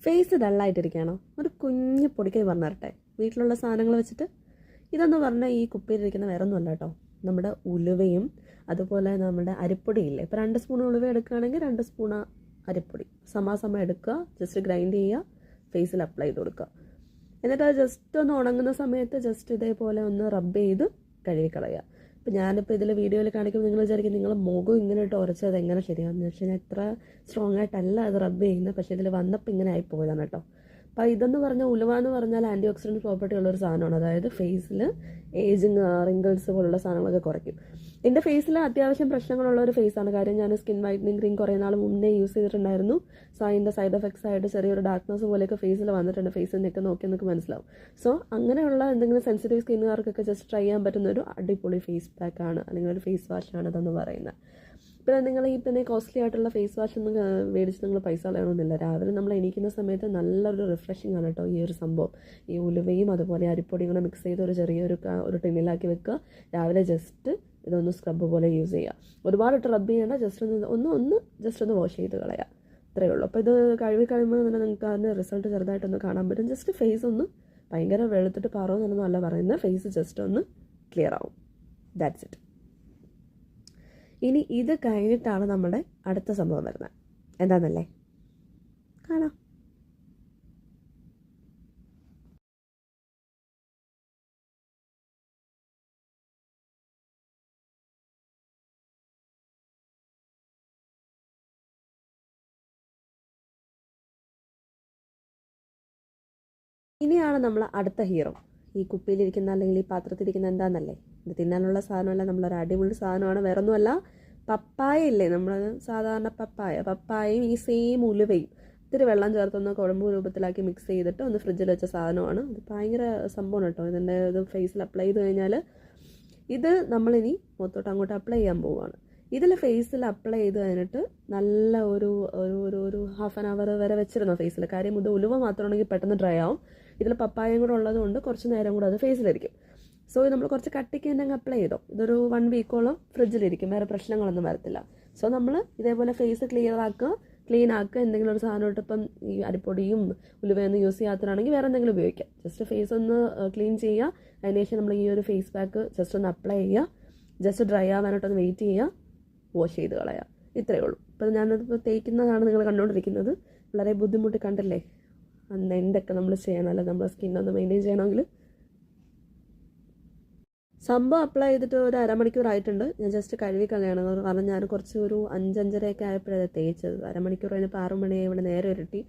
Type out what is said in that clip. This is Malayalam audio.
ഫേസ് ഡള്ളായിട്ടിരിക്കുകയാണോ? ഒരു കുഞ്ഞ് പൊടിക്കൈ പറഞ്ഞു തരട്ടെ, വീട്ടിലുള്ള സാധനങ്ങൾ വെച്ചിട്ട്. ഇതെന്ന് പറഞ്ഞാൽ ഈ കുപ്പിയിലിരിക്കുന്ന വേറെ ഒന്നുമല്ല കേട്ടോ, നമ്മുടെ ഉലുവയും അതുപോലെ നമ്മുടെ അരിപ്പൊടിയില്ലേ. ഇപ്പോൾ 2 സ്പൂൺ ഉലുവ എടുക്കുകയാണെങ്കിൽ 2 സ്പൂൺ അരിപ്പൊടി സമാസമം എടുക്കുക, ജസ്റ്റ് ഗ്രൈൻഡ് ചെയ്യുക, ഫേസിൽ അപ്ലൈ ചെയ്ത് കൊടുക്കുക. എന്നിട്ട് അത് ജസ്റ്റ് ഒന്ന് ഉണങ്ങുന്ന സമയത്ത് ജസ്റ്റ് ഇതേപോലെ ഒന്ന് റബ്ബ് ചെയ്ത് കഴുകിക്കളയുക. ഇപ്പോൾ ഞാനിപ്പോൾ ഇതിൽ വീഡിയോയിൽ കാണിക്കുമ്പോൾ നിങ്ങൾ വിചാരിക്കും നിങ്ങൾ മുഖം ഇങ്ങനെ ഇട്ട് ഉരച്ചത് എങ്ങനെ ശരിയാണെന്ന് വെച്ച് കഴിഞ്ഞാൽ എത്ര സ്ട്രോങ് ആയിട്ടല്ല അത് റബ്ബ് ചെയ്യുന്നത്, പക്ഷേ ഇതിൽ വന്നപ്പോൾ ഇങ്ങനെ ആയിപ്പോയതാണ് കേട്ടോ. അപ്പോൾ ഇതെന്ന് പറഞ്ഞാൽ ഉലുവ എന്ന് പറഞ്ഞാൽ ആൻറ്റി ഓക്സിഡൻറ്റ് പ്രോപ്പർട്ടി ഉള്ളൊരു സാധനമാണ്. അതായത് ഫേസിൽ ഏജിങ് റിങ്കിൾസ് പോലുള്ള സാധനങ്ങളൊക്കെ കുറയ്ക്കും. എൻ്റെ ഫേസിൽ അത്യാവശ്യം പ്രശ്നങ്ങളുള്ള ഒരു ഫേസാണ്. കാര്യം ഞാൻ സ്കിൻ വൈറ്റനിങ് ക്രീം കുറേ നാൾ മുന്നേ യൂസ് ചെയ്തിട്ടുണ്ടായിരുന്നു. സോ അതിൻ്റെ സൈഡ് എഫക്ട്സ് ആയിട്ട് ചെറിയൊരു ഡാർക്ക്നെസ് പോലെയൊക്കെ ഫേസിൽ വന്നിട്ടുണ്ട്. ഫേസിൽ നിന്നൊക്കെ നോക്കി നമുക്ക് മനസ്സിലാവും. സോ അങ്ങനെയുള്ള എന്തെങ്കിലും സെൻസിറ്റീവ് സ്കിന്നുകാർക്കൊക്കെ ജസ്റ്റ് ട്രൈ ചെയ്യാൻ പറ്റുന്ന ഒരു അടിപൊളി ഫേസ് പാക്കാണ് അല്ലെങ്കിൽ ഒരു ഫേസ് വാഷാണ് ഇതെന്ന് പറയുന്നത്. പിന്നെ നിങ്ങൾ ഈ തന്നെ കോസ്റ്റ്ലി ആയിട്ടുള്ള ഫേസ് വാഷ് ഒന്നും മേടിച്ച് നിങ്ങൾ പൈസ കളയണമെന്നില്ല. രാവിലെ നമ്മൾ എണീക്കുന്ന സമയത്ത് നല്ലൊരു റിഫ്രഷിംഗ് ആണ് കേട്ടോ ഈ ഒരു സംഭവം. ഈ ഉലുവയും അതുപോലെ അരിപ്പൊടിയും കൂടെ മിക്സ് ചെയ്ത് ഒരു ചെറിയൊരു ടിന്നിലാക്കി വെക്കുക. രാവിലെ ജസ്റ്റ് ഇതൊന്ന് സ്ക്രബ് പോലെ യൂസ് ചെയ്യുക. ഒരുപാട് റബ്ബ് ചെയ്യേണ്ട, ജസ്റ്റ് ഒന്ന് വാഷ് ചെയ്ത് കളയുക. ഇത്രയേ ഉള്ളൂ. അപ്പോൾ ഇത് കഴുകി കഴിയുമ്പോൾ തന്നെ നിങ്ങൾക്ക് അതിൻ്റെ റിസൾട്ട് ചെറുതായിട്ടൊന്ന് കാണാൻ പറ്റും. ജസ്റ്റ് ഫേസ് ഒന്ന് ഭയങ്കര വെളുത്തിട്ട് പാറോന്നൊന്നും അല്ല പറയുന്നത്, ഫേസ് ജസ്റ്റ് ഒന്ന് ക്ലിയർ ആവും. That's it. ഇനി ഇത് കഴിഞ്ഞിട്ടാണ് നമ്മുടെ അടുത്ത സംഭവം വരുന്നത്. എന്താണെന്നല്ലേ, കാണാം. ഇനിയാണ് നമ്മൾ അടുത്ത ഹീറോ. ഈ കുപ്പിയിലിരിക്കുന്ന അല്ലെങ്കിൽ ഈ പാത്രത്തിലിരിക്കുന്ന എന്താണെന്നല്ലേ, ഇത് തിന്നാനുള്ള സാധനമല്ല, നമ്മളൊരു അടിപൊളി സാധനമാണ്. വേറൊന്നുമല്ല, പപ്പായ ഇല്ലേ, നമ്മൾ സാധാരണ പപ്പായയും ഈ സെയിം ഉലുവയും ഇത്തിരി വെള്ളം ചേർത്തൊന്ന് കുഴമ്പ് രൂപത്തിലാക്കി മിക്സ് ചെയ്തിട്ട് ഒന്ന് ഫ്രിഡ്ജിൽ വെച്ച സാധനമാണ്. ഇത് ഭയങ്കര സംഭവമാണ് കേട്ടോ. ഇതിൻ്റെ ഇത് ഫേസിൽ അപ്ലൈ ചെയ്ത് കഴിഞ്ഞാൽ ഇത് നമ്മളിനി മൊത്തോട്ട് അങ്ങോട്ട് അപ്ലൈ ചെയ്യാൻ പോവുകയാണ്. ഇതിൽ ഫേസിൽ അപ്ലൈ ചെയ്ത് കഴിഞ്ഞിട്ട് നല്ല ഒരു ഒരു ഒരു ഹാഫ് ആൻ അവർ വരെ വെച്ചിരുന്നോ ഫേസിൽ. കാര്യം ഇത് ഉലുവ മാത്രമാണെങ്കിൽ പെട്ടെന്ന് ഡ്രൈ ആവും. ഇതിൽ പപ്പായയും കൂടെ ഉള്ളതുകൊണ്ട് കുറച്ച് നേരം കൂടെ അത് ഫേസിലിരിക്കും. സോ നമ്മൾ കുറച്ച് കട്ടിക്ക് തന്നെ അങ്ങ് അപ്ലൈ ചെയ്തോ. ഇതൊരു 1 വീക്കോളം ഫ്രിഡ്ജിലിരിക്കും, വേറെ പ്രശ്നങ്ങളൊന്നും വരത്തില്ല. സോ നമ്മൾ ഇതേപോലെ ഫേസ് ക്ലീൻ ആക്കുക. എന്തെങ്കിലും ഒരു സാധനം ഇട്ട് ഇപ്പം ഈ അരിപ്പൊടിയും ഉലുവയൊന്നും യൂസ് ചെയ്യാത്തതാണെങ്കിൽ വേറെ എന്തെങ്കിലും ഉപയോഗിക്കാം. ജസ്റ്റ് ഫേസ് ഒന്ന് ക്ലീൻ ചെയ്യുക. അതിനുശേഷം നമ്മൾ ഈ ഒരു ഫേസ് പാക്ക് ജസ്റ്റ് ഒന്ന് അപ്ലൈ ചെയ്യുക. ജസ്റ്റ് ഡ്രൈ ആവാനായിട്ടൊന്ന് വെയിറ്റ് ചെയ്യുക, വാഷ് ചെയ്ത് കളയുക. ഇത്രയേ ഉള്ളൂ. ഇപ്പം ഞാനത് തേക്കുന്നതാണ് നിങ്ങൾ കണ്ടുകൊണ്ടിരിക്കുന്നത്. വളരെ ബുദ്ധിമുട്ട് കണ്ടല്ലേ. അന്ന് എന്തൊക്കെ നമ്മൾ ചെയ്യണമല്ലോ നമ്മുടെ സ്കിന്നൊന്ന് മെയിൻറ്റെയിൻ ചെയ്യണമെങ്കിൽ. സംഭവം അപ്ലൈ ചെയ്തിട്ട് ഒരു അരമണിക്കൂറായിട്ടുണ്ട്. ഞാൻ ജസ്റ്റ് കഴുകി കളയാണ്. കാരണം ഞാൻ കുറച്ച് ഒരു 5-5:30 ആയപ്പോഴാണ് തേച്ചത്. അരമണിക്കൂർ കഴിഞ്ഞപ്പോൾ 6 മണിയായി. ഇവിടെ നേരെ ഇരട്ടി.